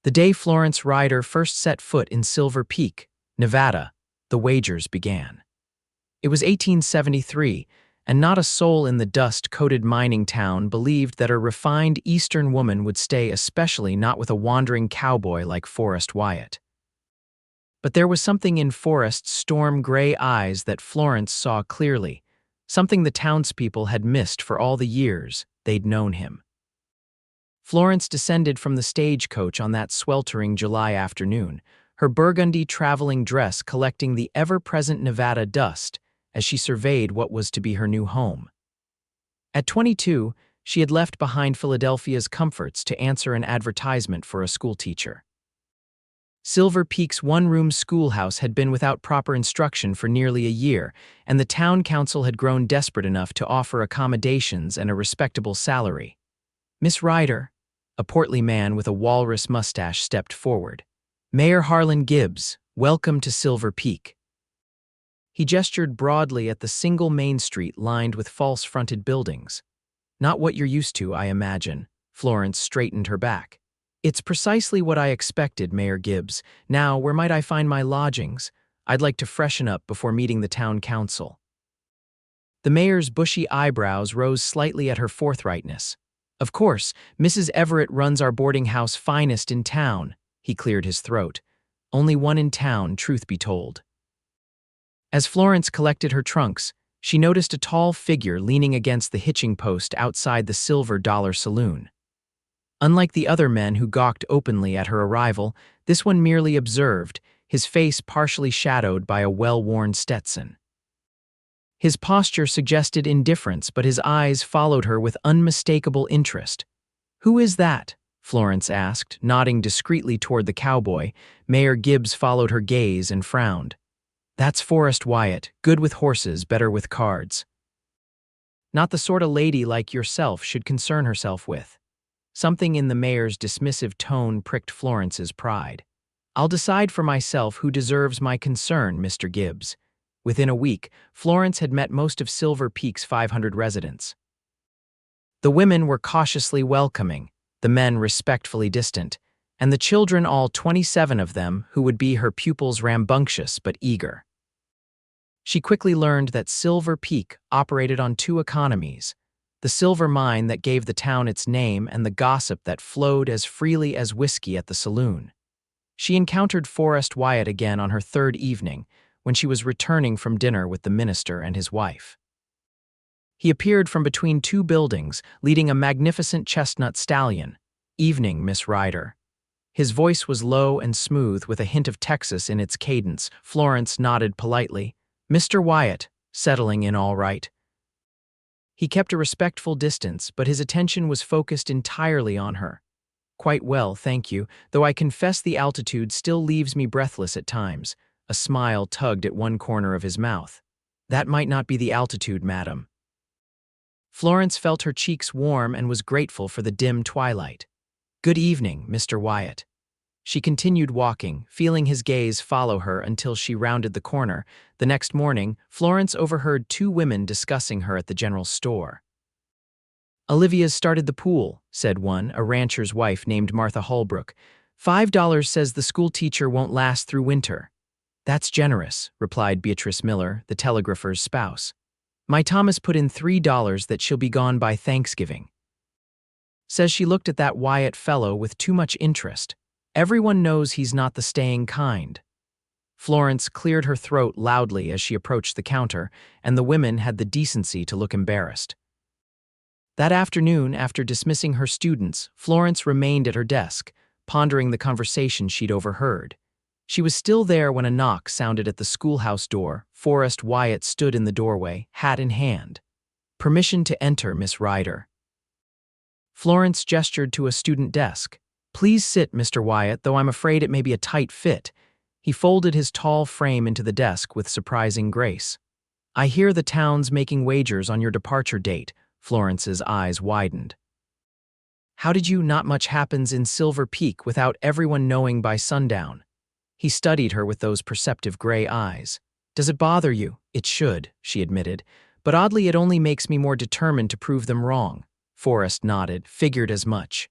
The day Florence Ryder first set foot in Silver Peak, Nevada, the wagers began. It was 1873, and not a soul in the dust-coated mining town believed that a refined Eastern woman would stay, especially not with a wandering cowboy like Forrest Wyatt. But there was something in Forrest's storm-gray eyes that Florence saw clearly, something the townspeople had missed for all the years they'd known him. Florence descended from the stagecoach on that sweltering July afternoon, her burgundy traveling dress collecting the ever-present Nevada dust as she surveyed what was to be her new home. At 22, she had left behind Philadelphia's comforts to answer an advertisement for a schoolteacher. Silver Peak's one-room schoolhouse had been without proper instruction for nearly a year, and the town council had grown desperate enough to offer accommodations and a respectable salary. Miss Ryder, a portly man with a walrus mustache, stepped forward. "Mayor Harlan Gibbs, welcome to Silver Peak." He gestured broadly at the single main street lined with false-fronted buildings. "Not what you're used to, I imagine." Florence straightened her back. "It's precisely what I expected, Mayor Gibbs. Now, where might I find my lodgings? I'd like to freshen up before meeting the town council." The mayor's bushy eyebrows rose slightly at her forthrightness. "Of course, Mrs. Everett runs our boarding house finest in town." He cleared his throat. "Only one in town, truth be told." As Florence collected her trunks, she noticed a tall figure leaning against the hitching post outside the Silver Dollar Saloon. Unlike the other men who gawked openly at her arrival, this one merely observed, his face partially shadowed by a well-worn Stetson. His posture suggested indifference, but his eyes followed her with unmistakable interest. "Who is that?" Florence asked, nodding discreetly toward the cowboy. Mayor Gibbs followed her gaze and frowned. "That's Forrest Wyatt, good with horses, better with cards. Not the sort of lady like yourself should concern herself with." Something in the mayor's dismissive tone pricked Florence's pride. "I'll decide for myself who deserves my concern, Mr. Gibbs." Within a week, Florence had met most of Silver Peak's 500 residents. The women were cautiously welcoming, the men respectfully distant, and the children, all 27 of them, who would be her pupils, rambunctious but eager. She quickly learned that Silver Peak operated on two economies: the silver mine that gave the town its name and the gossip that flowed as freely as whiskey at the saloon. She encountered Forrest Wyatt again on her third evening, when she was returning from dinner with the minister and his wife. He appeared from between two buildings, leading a magnificent chestnut stallion. "Evening, Miss Ryder." His voice was low and smooth, with a hint of Texas in its cadence. Florence nodded politely. "Mr. Wyatt, settling in all right?" He kept a respectful distance, but his attention was focused entirely on her. "Quite well, thank you, though I confess the altitude still leaves me breathless at times." A smile tugged at one corner of his mouth. "That might not be the altitude, madam." Florence felt her cheeks warm and was grateful for the dim twilight. "Good evening, Mr. Wyatt." She continued walking, feeling his gaze follow her until she rounded the corner. The next morning, Florence overheard two women discussing her at the general store. "Olivia's started the pool," said one, a rancher's wife named Martha Holbrook. $5 says the schoolteacher won't last through winter." "That's generous," replied Beatrice Miller, the telegrapher's spouse. "My Thomas put in $3 that she'll be gone by Thanksgiving." Says she looked at that Wyatt fellow with too much interest. "Everyone knows he's not the staying kind." Florence cleared her throat loudly as she approached the counter, and the women had the decency to look embarrassed. That afternoon, after dismissing her students, Florence remained at her desk, pondering the conversation she'd overheard. She was still there when a knock sounded at the schoolhouse door. Forrest Wyatt stood in the doorway, hat in hand. "Permission to enter, Miss Ryder." Florence gestured to a student desk. "Please sit, Mr. Wyatt, though I'm afraid it may be a tight fit." He folded his tall frame into the desk with surprising grace. "I hear the town's making wagers on your departure date." Florence's eyes widened. "How did you? Not much happens in Silver Peak without everyone knowing by sundown." He studied her with those perceptive gray eyes. "Does it bother you?" "It should," she admitted, "but oddly it only makes me more determined to prove them wrong." Forrest nodded, "Figured as much."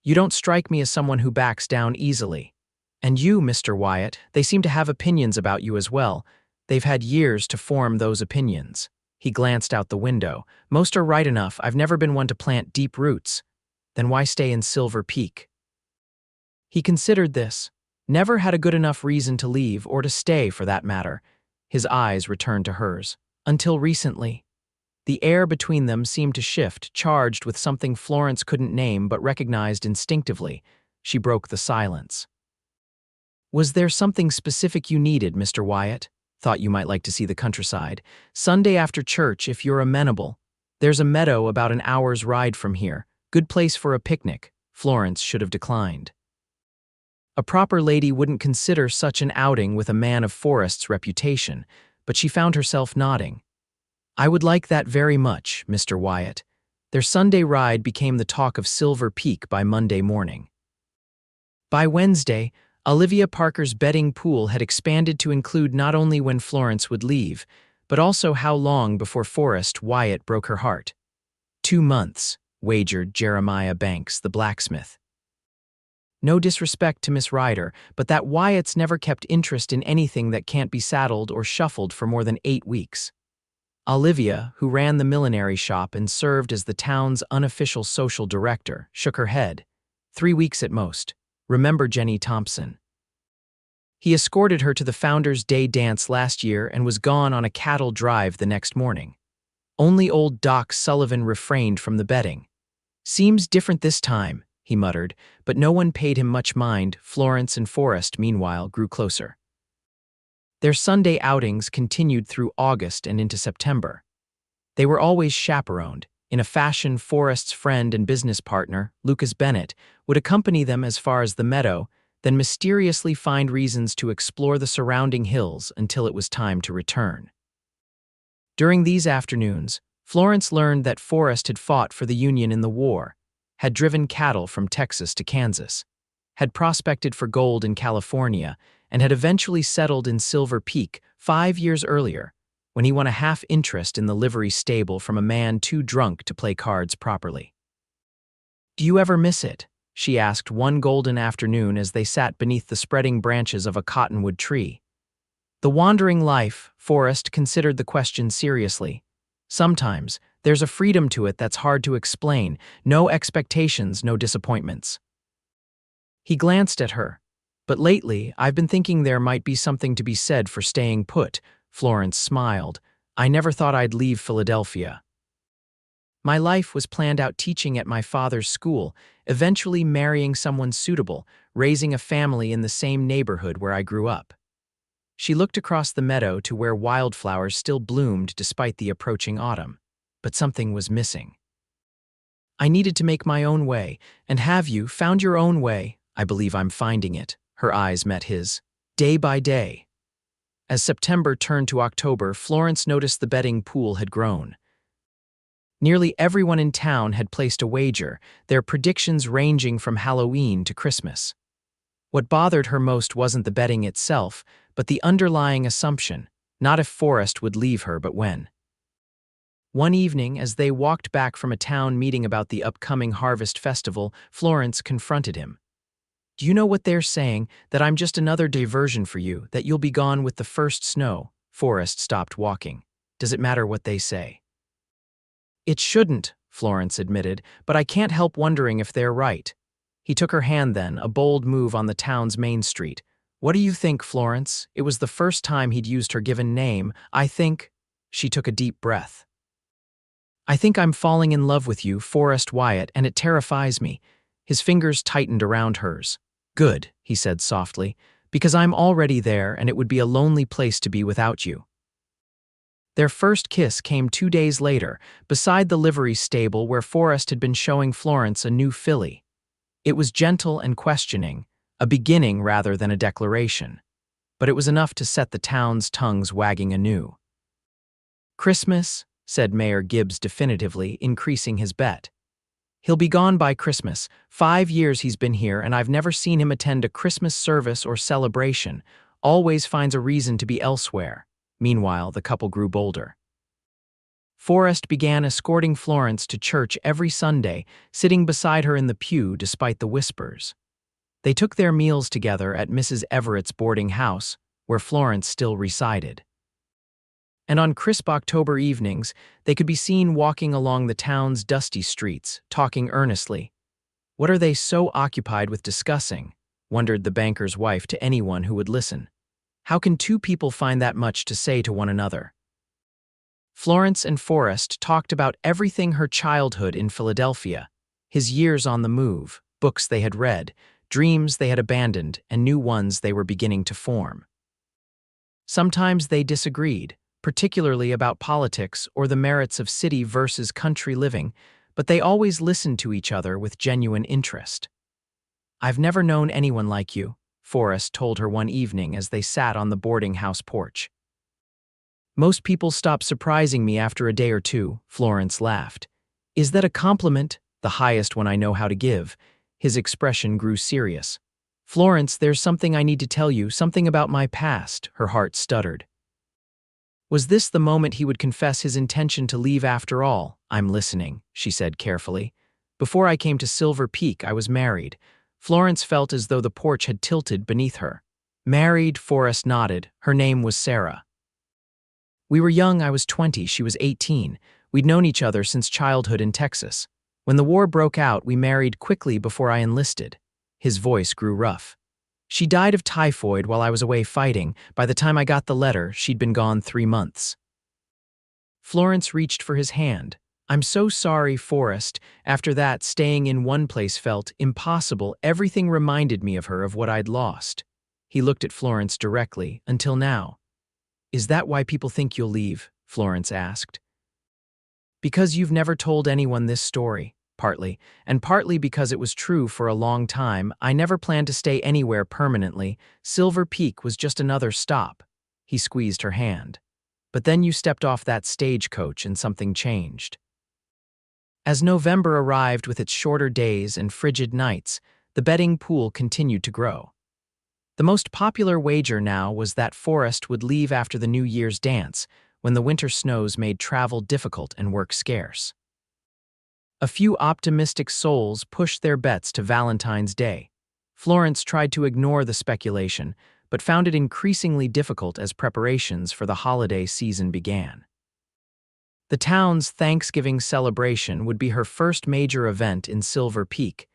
You don't strike me as someone who backs down easily. And you, Mr. Wyatt, they seem to have opinions about you as well. They've had years to form those opinions." He glanced out the window. "Most are right enough. I've never been one to plant deep roots. Then why stay in Silver Peak?" He considered this. Never had a good enough reason to leave, or to stay for that matter. His eyes returned to hers. Until recently. The air between them seemed to shift, charged with something Florence couldn't name but recognized instinctively. She broke the silence. "Was there something specific you needed, Mr. Wyatt? Thought you might like to see the countryside. Sunday after church, if you're amenable. There's a meadow about an hour's ride from here. Good place for a picnic." Florence should have declined. A proper lady wouldn't consider such an outing with a man of Forrest's reputation, but she found herself nodding. "I would like that very much, Mr. Wyatt." Their Sunday ride became the talk of Silver Peak by Monday morning. By Wednesday, Olivia Parker's betting pool had expanded to include not only when Florence would leave, but also how long before Forrest Wyatt broke her heart. 2 months, wagered Jeremiah Banks, the blacksmith. No disrespect to Miss Ryder, but that Wyatt's never kept interest in anything that can't be saddled or shuffled for more than 8 weeks. Olivia, who ran the millinery shop and served as the town's unofficial social director, shook her head. 3 weeks at most. Remember Jenny Thompson. He escorted her to the Founders' Day dance last year and was gone on a cattle drive the next morning. Only old Doc Sullivan refrained from the betting. "Seems different this time," he muttered, but no one paid him much mind. Florence and Forrest, meanwhile, grew closer. Their Sunday outings continued through August and into September. They were always chaperoned. In a fashion, Forrest's friend and business partner, Lucas Bennett, would accompany them as far as the meadow, then mysteriously find reasons to explore the surrounding hills until it was time to return. During these afternoons, Florence learned that Forrest had fought for the Union in the war, had driven cattle from Texas to Kansas, had prospected for gold in California, and had eventually settled in Silver Peak 5 years earlier, when he won a half interest in the livery stable from a man too drunk to play cards properly. "Do you ever miss it?" she asked one golden afternoon as they sat beneath the spreading branches of a cottonwood tree. The wandering life, Forrest considered the question seriously. Sometimes, there's a freedom to it that's hard to explain, no expectations, no disappointments. He glanced at her. "But lately, I've been thinking there might be something to be said for staying put." Florence smiled. "I never thought I'd leave Philadelphia. My life was planned out teaching at my father's school, eventually marrying someone suitable, raising a family in the same neighborhood where I grew up." She looked across the meadow to where wildflowers still bloomed despite the approaching autumn. But something was missing. "I needed to make my own way, and have you found your own way?" "I believe I'm finding it." Her eyes met his. "Day by day." As September turned to October, Florence noticed the betting pool had grown. Nearly everyone in town had placed a wager, their predictions ranging from Halloween to Christmas. What bothered her most wasn't the betting itself, but the underlying assumption, not if Forrest would leave her, but when. One evening, as they walked back from a town meeting about the upcoming Harvest Festival, Florence confronted him. "Do you know what they're saying? That I'm just another diversion for you, that you'll be gone with the first snow?" Forrest stopped walking. "Does it matter what they say?" "It shouldn't," Florence admitted, "but I can't help wondering if they're right." He took her hand then, a bold move on the town's main street. "What do you think, Florence?" It was the first time he'd used her given name. "I think—" She took a deep breath. "I think I'm falling in love with you, Forrest Wyatt, and it terrifies me." His fingers tightened around hers. "Good," he said softly, "because I'm already there and it would be a lonely place to be without you." Their first kiss came 2 days later, beside the livery stable where Forrest had been showing Florence a new filly. It was gentle and questioning, a beginning rather than a declaration. But it was enough to set the town's tongues wagging anew. "Christmas," said Mayor Gibbs definitively, increasing his bet. "He'll be gone by Christmas. 5 years he's been here, and I've never seen him attend a Christmas service or celebration. Always finds a reason to be elsewhere." Meanwhile, the couple grew bolder. Forrest began escorting Florence to church every Sunday, sitting beside her in the pew despite the whispers. They took their meals together at Mrs. Everett's boarding house, where Florence still resided. And on crisp October evenings, they could be seen walking along the town's dusty streets, talking earnestly. "What are they so occupied with discussing?" wondered the banker's wife to anyone who would listen. "How can two people find that much to say to one another?" Florence and Forrest talked about everything: her childhood in Philadelphia, his years on the move, books they had read, dreams they had abandoned, and new ones they were beginning to form. Sometimes they disagreed, particularly about politics or the merits of city versus country living, but they always listened to each other with genuine interest. "I've never known anyone like you," Forrest told her one evening as they sat on the boarding house porch. "Most people stop surprising me after a day or two," Florence laughed. "Is that a compliment?" "The highest one I know how to give." His expression grew serious. "Florence, there's something I need to tell you, something about my past," her heart stuttered. Was this the moment he would confess his intention to leave after all? "I'm listening," she said carefully. "Before I came to Silver Peak, I was married." Florence felt as though the porch had tilted beneath her. "Married?" Forrest nodded. "Her name was Sarah. We were young. I was 20, she was 18. We'd known each other since childhood in Texas. When the war broke out, we married quickly before I enlisted." His voice grew rough. "She died of typhoid while I was away fighting. By the time I got the letter, she'd been gone 3 months. Florence reached for his hand. "I'm so sorry, Forrest." After that, staying in one place felt impossible. Everything reminded me of her, of what I'd lost. He looked at Florence directly. "Until now." "Is that why people think you'll leave?" Florence asked. "Because you've never told anyone this story." "Partly, and partly because it was true for a long time. I never planned to stay anywhere permanently. Silver Peak was just another stop." He squeezed her hand. "But then you stepped off that stagecoach and something changed." As November arrived with its shorter days and frigid nights, the betting pool continued to grow. The most popular wager now was that Forrest would leave after the New Year's dance, when the winter snows made travel difficult and work scarce. A few optimistic souls pushed their bets to Valentine's Day. Florence tried to ignore the speculation, but found it increasingly difficult as preparations for the holiday season began. The town's Thanksgiving celebration would be her first major event in Silver Peak,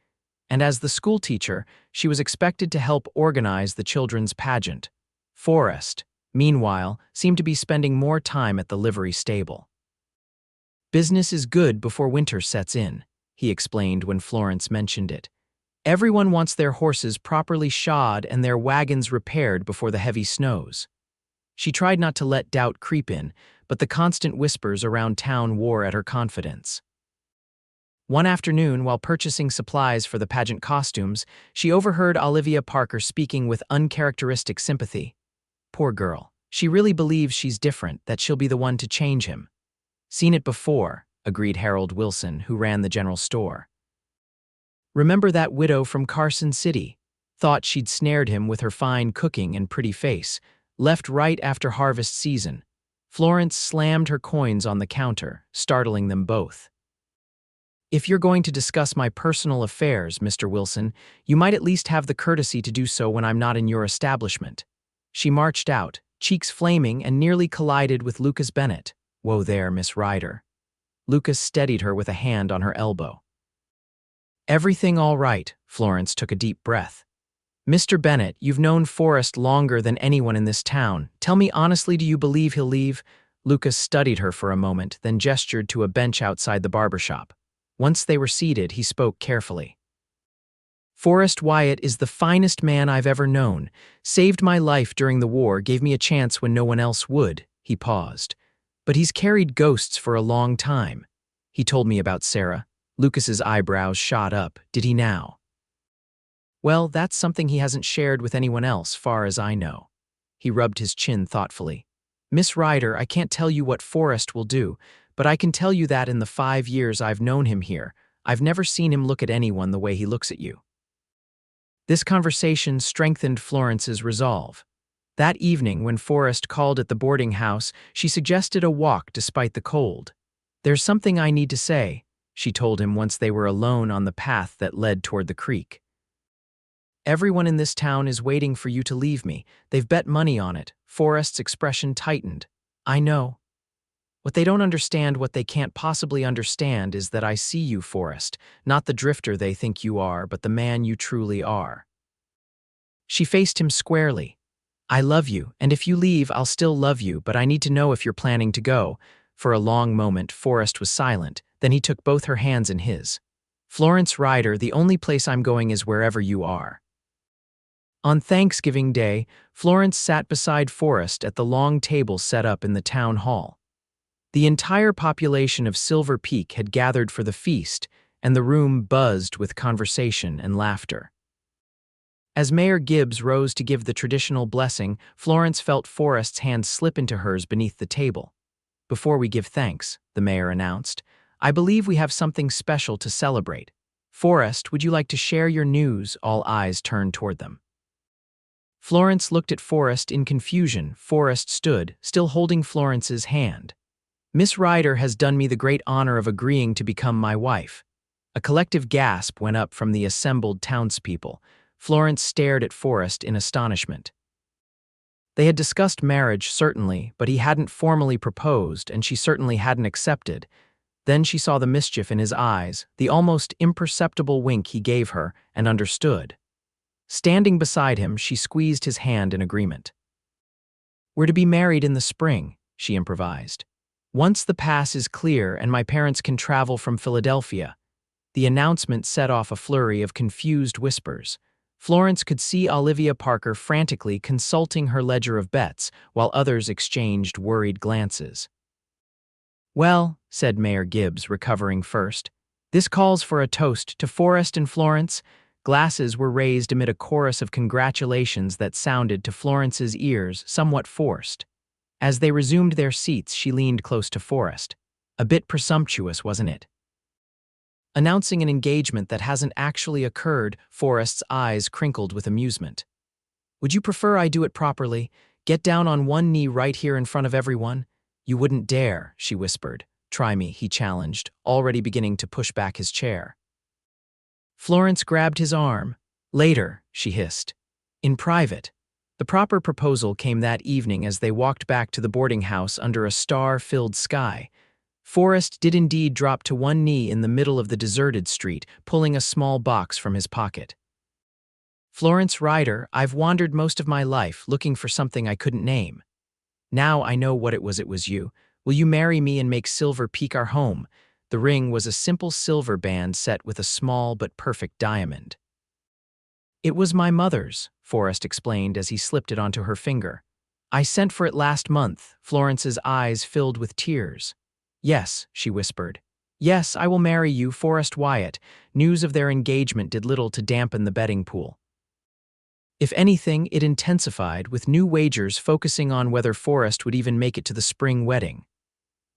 and as the schoolteacher, she was expected to help organize the children's pageant. Forrest, meanwhile, seemed to be spending more time at the livery stable. "Business is good before winter sets in," he explained when Florence mentioned it. "Everyone wants their horses properly shod and their wagons repaired before the heavy snows." She tried not to let doubt creep in, but the constant whispers around town wore at her confidence. One afternoon, while purchasing supplies for the pageant costumes, she overheard Olivia Parker speaking with uncharacteristic sympathy. "Poor girl. She really believes she's different, that she'll be the one to change him." "Seen it before," agreed Harold Wilson, who ran the general store. "Remember that widow from Carson City? Thought she'd snared him with her fine cooking and pretty face. Left right after harvest season." Florence slammed her coins on the counter, startling them both. "If you're going to discuss my personal affairs, Mr. Wilson, you might at least have the courtesy to do so when I'm not in your establishment." She marched out, cheeks flaming, and nearly collided with Lucas Bennett. "Whoa there, Miss Ryder." Lucas steadied her with a hand on her elbow. "Everything all right?" Florence took a deep breath. "Mr. Bennett, you've known Forrest longer than anyone in this town. Tell me honestly, do you believe he'll leave?" Lucas studied her for a moment, then gestured to a bench outside the barber shop. Once they were seated, he spoke carefully. "Forrest Wyatt is the finest man I've ever known. Saved my life during the war, gave me a chance when no one else would." He paused. "But he's carried ghosts for a long time. He told me about Sarah." Lucas's eyebrows shot up. "Did he now?" "Well, that's something he hasn't shared with anyone else, far as I know." He rubbed his chin thoughtfully. "Miss Ryder, I can't tell you what Forrest will do, but I can tell you that in the 5 years I've known him here, I've never seen him look at anyone the way he looks at you." This conversation strengthened Florence's resolve. That evening, when Forrest called at the boarding house, she suggested a walk despite the cold. "There's something I need to say," she told him once they were alone on the path that led toward the creek. "Everyone in this town is waiting for you to leave me. They've bet money on it." Forrest's expression tightened. "I know. What they don't understand, what they can't possibly understand, is that I see you, Forrest, not the drifter they think you are, but the man you truly are." She faced him squarely. "I love you, and if you leave, I'll still love you, but I need to know if you're planning to go." For a long moment, Forrest was silent. Then he took both her hands in his. "Florence Ryder, the only place I'm going is wherever you are." On Thanksgiving Day, Florence sat beside Forrest at the long table set up in the town hall. The entire population of Silver Peak had gathered for the feast, and the room buzzed with conversation and laughter. As Mayor Gibbs rose to give the traditional blessing, Florence felt Forrest's hand slip into hers beneath the table. "Before we give thanks," the mayor announced, "I believe we have something special to celebrate. Forrest, would you like to share your news?" All eyes turned toward them. Florence looked at Forrest in confusion. Forrest stood, still holding Florence's hand. "Miss Ryder has done me the great honor of agreeing to become my wife." A collective gasp went up from the assembled townspeople. Florence stared at Forrest in astonishment. They had discussed marriage, certainly, but he hadn't formally proposed, and she certainly hadn't accepted. Then she saw the mischief in his eyes, the almost imperceptible wink he gave her, and understood. Standing beside him, she squeezed his hand in agreement. "We're to be married in the spring," she improvised. "Once the pass is clear and my parents can travel from Philadelphia." The announcement set off a flurry of confused whispers. Florence could see Olivia Parker frantically consulting her ledger of bets, while others exchanged worried glances. "Well," said Mayor Gibbs, recovering first, "this calls for a toast to Forrest and Florence." Glasses were raised amid a chorus of congratulations that sounded to Florence's ears somewhat forced. As they resumed their seats, she leaned close to Forrest. "A bit presumptuous, wasn't it? Announcing an engagement that hasn't actually occurred." Forrest's eyes crinkled with amusement. "Would you prefer I do it properly? Get down on one knee right here in front of everyone?" "You wouldn't dare," she whispered. "Try me," he challenged, already beginning to push back his chair. Florence grabbed his arm. "Later," she hissed. "In private." The proper proposal came that evening as they walked back to the boarding house under a star-filled sky. Forrest did indeed drop to one knee in the middle of the deserted street, pulling a small box from his pocket. "Florence Ryder, I've wandered most of my life looking for something I couldn't name. Now I know what it was you. Will you marry me and make Silver Peak our home?" The ring was a simple silver band set with a small but perfect diamond. "It was my mother's," Forrest explained as he slipped it onto her finger. "I sent for it last month." Florence's eyes filled with tears. "Yes," she whispered. "Yes, I will marry you, Forrest Wyatt." News of their engagement did little to dampen the betting pool. If anything, it intensified, with new wagers focusing on whether Forrest would even make it to the spring wedding.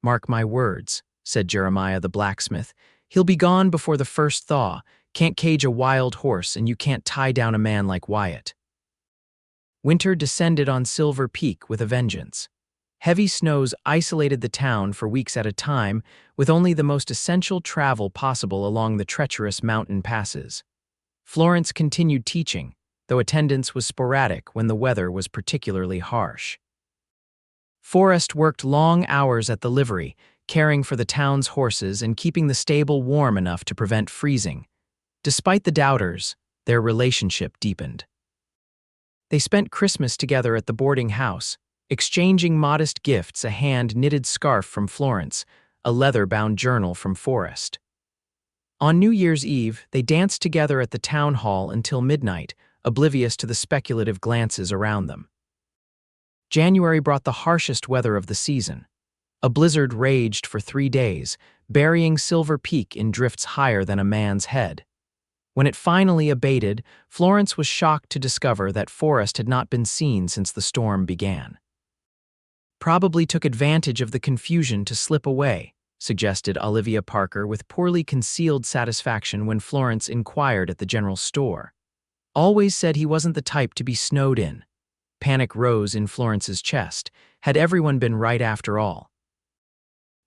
"Mark my words," said Jeremiah the blacksmith. "He'll be gone before the first thaw. Can't cage a wild horse, and you can't tie down a man like Wyatt." Winter descended on Silver Peak with a vengeance. Heavy snows isolated the town for weeks at a time, with only the most essential travel possible along the treacherous mountain passes. Florence continued teaching, though attendance was sporadic when the weather was particularly harsh. Forrest worked long hours at the livery, caring for the town's horses and keeping the stable warm enough to prevent freezing. Despite the doubters, their relationship deepened. They spent Christmas together at the boarding house, exchanging modest gifts: a hand-knitted scarf from Florence, a leather-bound journal from Forrest. On New Year's Eve, they danced together at the town hall until midnight, oblivious to the speculative glances around them. January brought the harshest weather of the season. A blizzard raged for 3 days, burying Silver Peak in drifts higher than a man's head. When it finally abated, Florence was shocked to discover that Forrest had not been seen since the storm began. "Probably took advantage of the confusion to slip away," suggested Olivia Parker with poorly concealed satisfaction when Florence inquired at the general store. "Always said he wasn't the type to be snowed in." Panic rose in Florence's chest. Had everyone been right after all?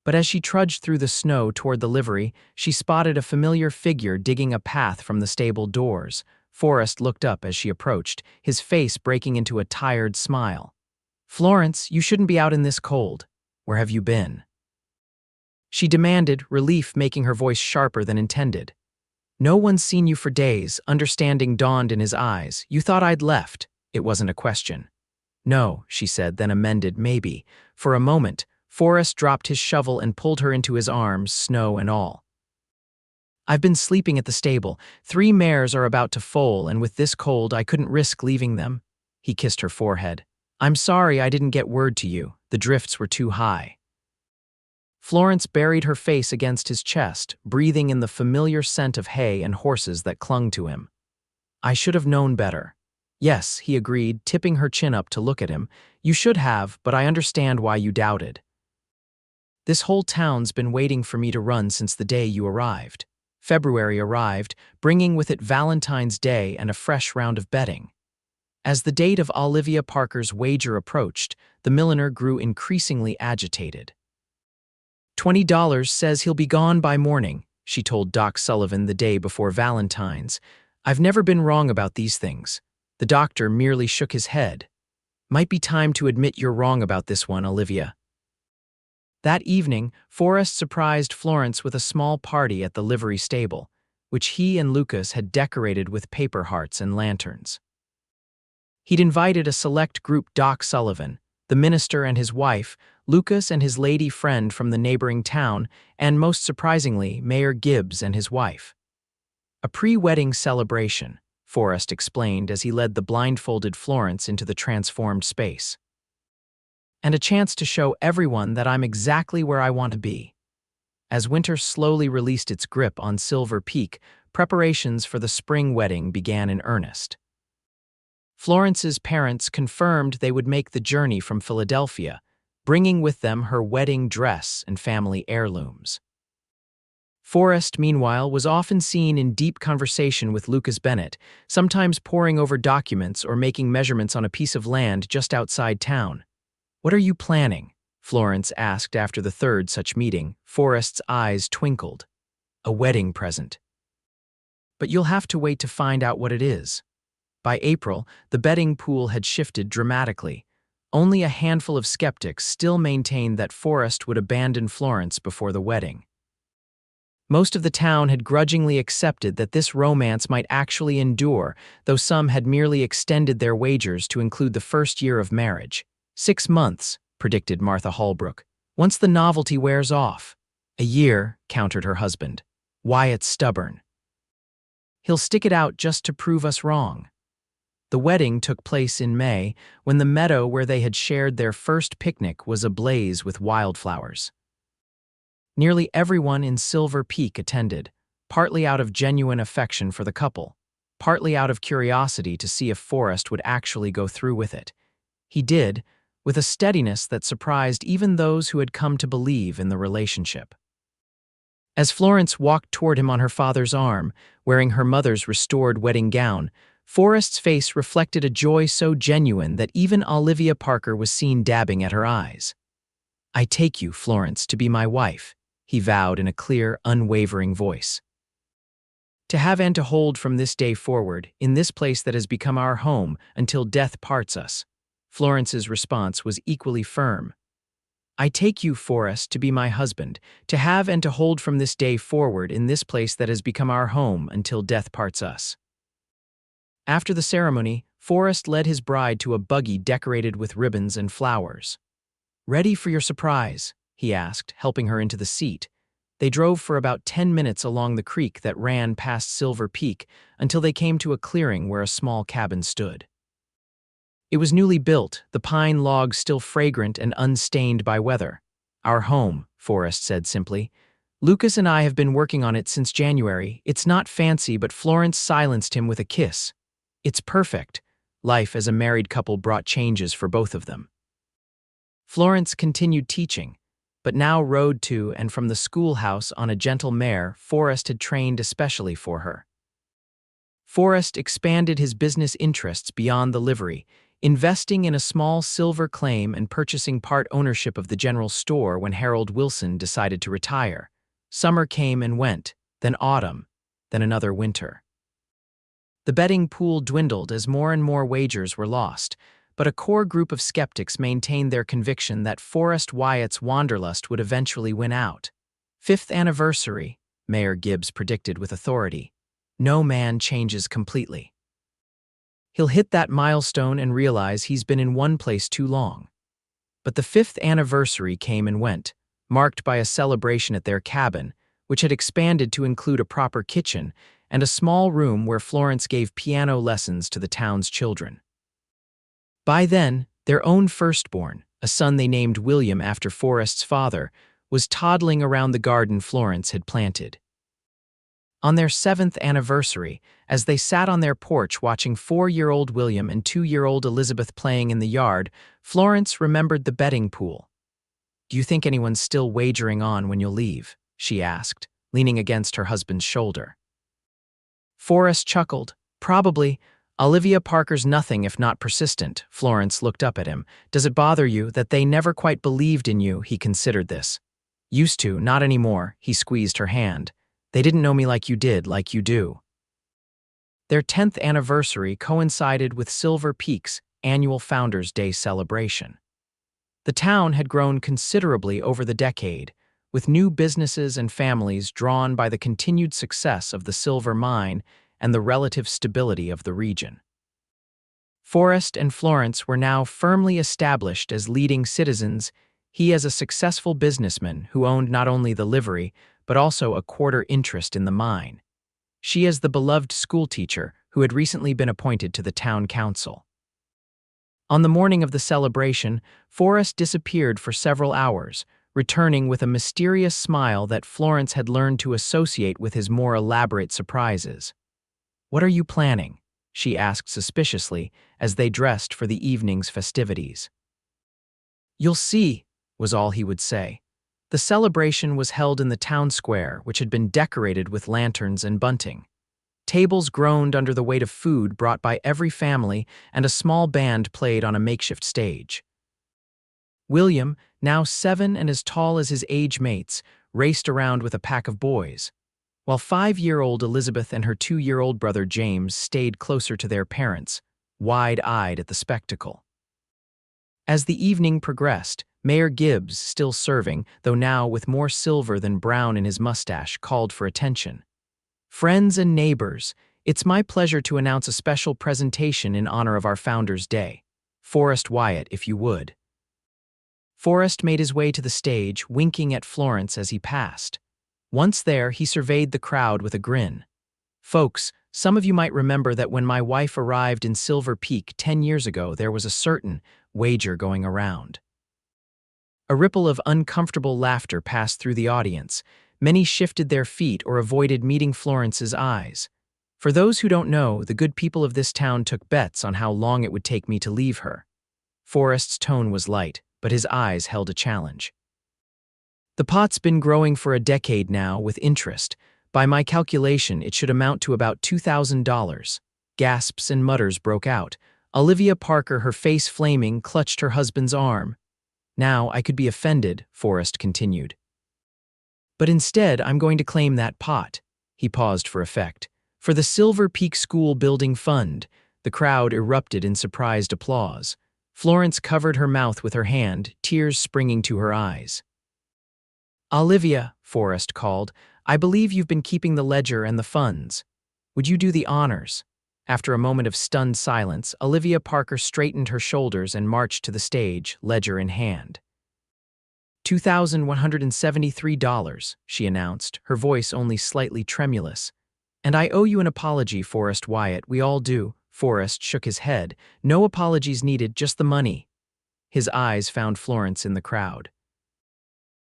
But as she trudged through the snow toward the livery, she spotted a familiar figure digging a path from the stable doors. Forrest looked up as she approached, his face breaking into a tired smile. "Florence, you shouldn't be out in this cold. Where have you been?" She demanded, relief making her voice sharper than intended. "No one's seen you for days," understanding dawned in his eyes. "You thought I'd left." It wasn't a question. "No," she said, then amended, "maybe." For a moment, Forrest dropped his shovel and pulled her into his arms, snow and all. "I've been sleeping at the stable. 3 mares are about to foal, and with this cold, I couldn't risk leaving them." He kissed her forehead. "I'm sorry I didn't get word to you. The drifts were too high." Florence buried her face against his chest, breathing in the familiar scent of hay and horses that clung to him. "I should have known better." "Yes," he agreed, tipping her chin up to look at him. "You should have, but I understand why you doubted. This whole town's been waiting for me to run since the day you arrived." February arrived, bringing with it Valentine's Day and a fresh round of betting. As the date of Olivia Parker's wager approached, the milliner grew increasingly agitated. $20 says he'll be gone by morning, she told Doc Sullivan the day before Valentine's. "I've never been wrong about these things." The doctor merely shook his head. "Might be time to admit you're wrong about this one, Olivia." That evening, Forrest surprised Florence with a small party at the livery stable, which he and Lucas had decorated with paper hearts and lanterns. He'd invited a select group: Doc Sullivan, the minister and his wife, Lucas and his lady friend from the neighboring town, and most surprisingly, Mayor Gibbs and his wife. "A pre-wedding celebration," Forrest explained as he led the blindfolded Florence into the transformed space. "And a chance to show everyone that I'm exactly where I want to be." As winter slowly released its grip on Silver Peak, preparations for the spring wedding began in earnest. Florence's parents confirmed they would make the journey from Philadelphia, bringing with them her wedding dress and family heirlooms. Forrest, meanwhile, was often seen in deep conversation with Lucas Bennett, sometimes poring over documents or making measurements on a piece of land just outside town. "What are you planning?" Florence asked after the third such meeting. Forrest's eyes twinkled. "A wedding present. But you'll have to wait to find out what it is." By April, the betting pool had shifted dramatically. Only a handful of skeptics still maintained that Forrest would abandon Florence before the wedding. Most of the town had grudgingly accepted that this romance might actually endure, though some had merely extended their wagers to include the first year of marriage. 6 months, predicted Martha Holbrook. "Once the novelty wears off." "A year," countered her husband. "Wyatt's stubborn. He'll stick it out just to prove us wrong." The wedding took place in May, when the meadow where they had shared their first picnic was ablaze with wildflowers. Nearly everyone in Silver Peak attended, partly out of genuine affection for the couple, partly out of curiosity to see if Forrest would actually go through with it. He did, with a steadiness that surprised even those who had come to believe in the relationship. As Florence walked toward him on her father's arm, wearing her mother's restored wedding gown, Forrest's face reflected a joy so genuine that even Olivia Parker was seen dabbing at her eyes. "I take you, Florence, to be my wife," he vowed in a clear, unwavering voice. "To have and to hold from this day forward, in this place that has become our home, until death parts us." Florence's response was equally firm. "I take you, Forrest, to be my husband, to have and to hold from this day forward in this place that has become our home until death parts us." After the ceremony, Forrest led his bride to a buggy decorated with ribbons and flowers. "Ready for your surprise?" he asked, helping her into the seat. They drove for about 10 minutes along the creek that ran past Silver Peak until they came to a clearing where a small cabin stood. It was newly built, the pine logs still fragrant and unstained by weather. "Our home," Forrest said simply. "Lucas and I have been working on it since January. It's not fancy," but Florence silenced him with a kiss. "It's perfect." Life as a married couple brought changes for both of them. Florence continued teaching, but now rode to and from the schoolhouse on a gentle mare Forrest had trained especially for her. Forrest expanded his business interests beyond the livery, investing in a small silver claim and purchasing part ownership of the general store when Harold Wilson decided to retire. Summer came and went, then autumn, then another winter. The betting pool dwindled as more and more wagers were lost, but a core group of skeptics maintained their conviction that Forrest Wyatt's wanderlust would eventually win out. Fifth anniversary, Mayor Gibbs predicted with authority. No man changes completely. He'll hit that milestone and realize he's been in one place too long. But the fifth anniversary came and went, marked by a celebration at their cabin, which had expanded to include a proper kitchen and a small room where Florence gave piano lessons to the town's children. By then, their own firstborn, a son they named William after Forrest's father, was toddling around the garden Florence had planted. On their 7th anniversary, as they sat on their porch watching 4-year-old William and 2-year-old Elizabeth playing in the yard, Florence remembered the betting pool. "Do you think anyone's still wagering on when you'll leave?" she asked, leaning against her husband's shoulder. Forrest chuckled. "Probably. Olivia Parker's nothing if not persistent." Florence looked up at him. "Does it bother you that they never quite believed in you?" He considered this. "Used to, not anymore." He squeezed her hand. "They didn't know me like you did, like you do." Their 10th anniversary coincided with Silver Peak's annual Founders' Day celebration. The town had grown considerably over the decade, with new businesses and families drawn by the continued success of the silver mine and the relative stability of the region. Forrest and Florence were now firmly established as leading citizens, he as a successful businessman who owned not only the livery, but also a quarter interest in the mine. She as the beloved schoolteacher who had recently been appointed to the town council. On the morning of the celebration, Forrest disappeared for several hours, returning with a mysterious smile that Florence had learned to associate with his more elaborate surprises. "What are you planning?" she asked suspiciously as they dressed for the evening's festivities. "You'll see," was all he would say. The celebration was held in the town square, which had been decorated with lanterns and bunting. Tables groaned under the weight of food brought by every family, and a small band played on a makeshift stage. William, now 7 and as tall as his age mates, raced around with a pack of boys, while 5-year-old Elizabeth and her 2-year-old brother James stayed closer to their parents, wide-eyed at the spectacle. As the evening progressed, Mayor Gibbs, still serving, though now with more silver than brown in his mustache, called for attention. "Friends and neighbors, it's my pleasure to announce a special presentation in honor of our Founders' Day. Forrest Wyatt, if you would." Forrest made his way to the stage, winking at Florence as he passed. Once there, he surveyed the crowd with a grin. "Folks, some of you might remember that when my wife arrived in Silver Peak 10 years ago, there was a certain wager going around." A ripple of uncomfortable laughter passed through the audience. Many shifted their feet or avoided meeting Florence's eyes. "For those who don't know, the good people of this town took bets on how long it would take me to leave her." Forrest's tone was light, but his eyes held a challenge. "The pot's been growing for a decade now with interest. By my calculation, it should amount to about $2,000. Gasps and mutters broke out. Olivia Parker, her face flaming, clutched her husband's arm. "Now, I could be offended," Forrest continued. "But instead, I'm going to claim that pot." He paused for effect. "For the Silver Peak School Building Fund." The crowd erupted in surprised applause. Florence covered her mouth with her hand, tears springing to her eyes. "Olivia," Forrest called, "I believe you've been keeping the ledger and the funds. Would you do the honors?" After a moment of stunned silence, Olivia Parker straightened her shoulders and marched to the stage, ledger in hand. $2,173, she announced, her voice only slightly tremulous. "And I owe you an apology, Forrest Wyatt, we all do." Forrest shook his head. "No apologies needed, just the money." His eyes found Florence in the crowd.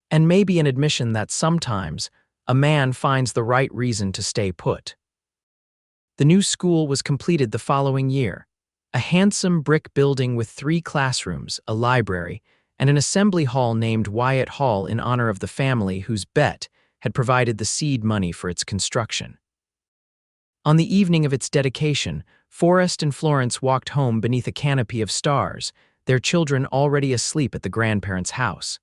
"And maybe an admission that sometimes a man finds the right reason to stay put." The new school was completed the following year. A handsome brick building with 3 classrooms, a library, and an assembly hall named Wyatt Hall in honor of the family whose bet had provided the seed money for its construction. On the evening of its dedication, Forrest and Florence walked home beneath a canopy of stars, their children already asleep at the grandparents' house.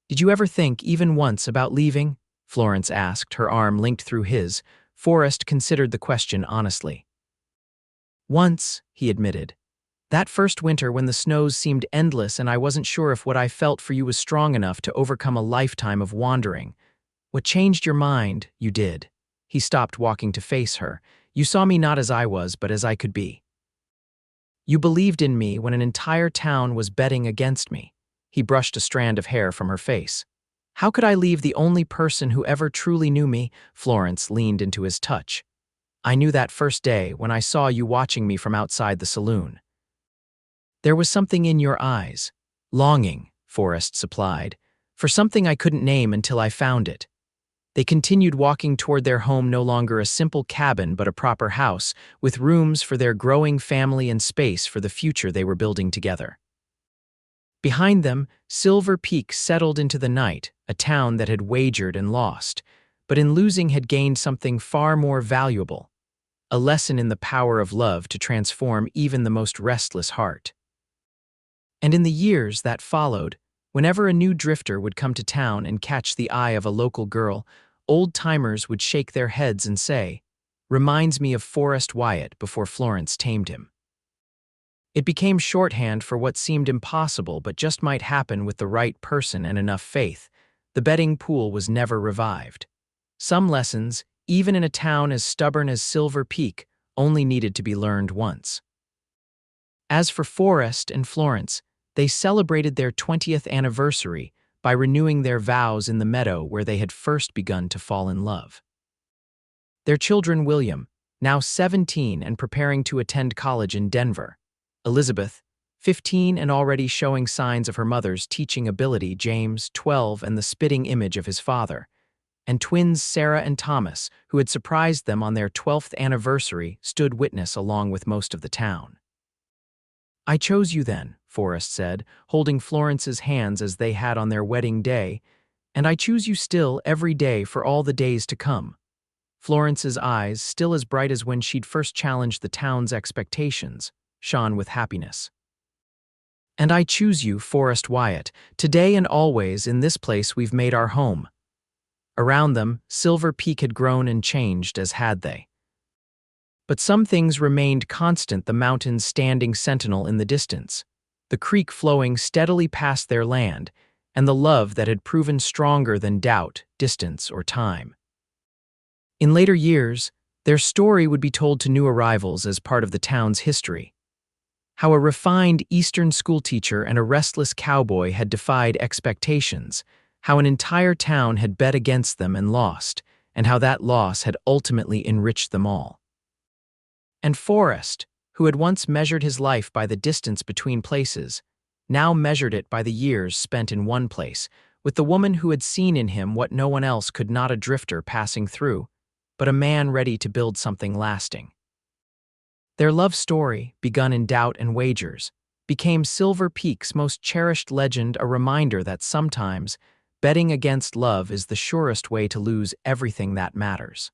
"Did you ever think, even once, about leaving?" Florence asked, her arm linked through his. Forrest considered the question honestly. "Once," he admitted. "That first winter when the snows seemed endless and I wasn't sure if what I felt for you was strong enough to overcome a lifetime of wandering. What changed your mind, you did." He stopped walking to face her. "You saw me not as I was, but as I could be. You believed in me when an entire town was betting against me." He brushed a strand of hair from her face. "How could I leave the only person who ever truly knew me?" Florence leaned into his touch. "I knew that first day when I saw you watching me from outside the saloon. There was something in your eyes." "Longing," Forrest supplied, "for something I couldn't name until I found it." They continued walking toward their home, no longer a simple cabin but a proper house, with rooms for their growing family and space for the future they were building together. Behind them, Silver Peak settled into the night, a town that had wagered and lost, but in losing had gained something far more valuable, a lesson in the power of love to transform even the most restless heart. And in the years that followed, whenever a new drifter would come to town and catch the eye of a local girl, old-timers would shake their heads and say, "Reminds me of Forrest Wyatt before Florence tamed him." It became shorthand for what seemed impossible but just might happen with the right person and enough faith. The betting pool was never revived. Some lessons, even in a town as stubborn as Silver Peak, only needed to be learned once. As for Forrest and Florence, they celebrated their 20th anniversary by renewing their vows in the meadow where they had first begun to fall in love. Their children, William, now 17 and preparing to attend college in Denver; Elizabeth, 15 and already showing signs of her mother's teaching ability; James, 12 and the spitting image of his father; and twins Sarah and Thomas, who had surprised them on their 12th anniversary, stood witness along with most of the town. "I chose you then," Forrest said, holding Florence's hands as they had on their wedding day, "and I choose you still every day for all the days to come." Florence's eyes, still as bright as when she'd first challenged the town's expectations, shone with happiness. "And I choose you, Forrest Wyatt. Today and always in this place we've made our home." Around them, Silver Peak had grown and changed, as had they. But some things remained constant: the mountains standing sentinel in the distance, the creek flowing steadily past their land, and the love that had proven stronger than doubt, distance, or time. In later years, their story would be told to new arrivals as part of the town's history. How a refined Eastern schoolteacher and a restless cowboy had defied expectations, how an entire town had bet against them and lost, and how that loss had ultimately enriched them all. And Forrest, who had once measured his life by the distance between places, now measured it by the years spent in one place, with the woman who had seen in him what no one else could, not a drifter passing through, but a man ready to build something lasting. Their love story, begun in doubt and wagers, became Silver Peak's most cherished legend, a reminder that sometimes betting against love is the surest way to lose everything that matters.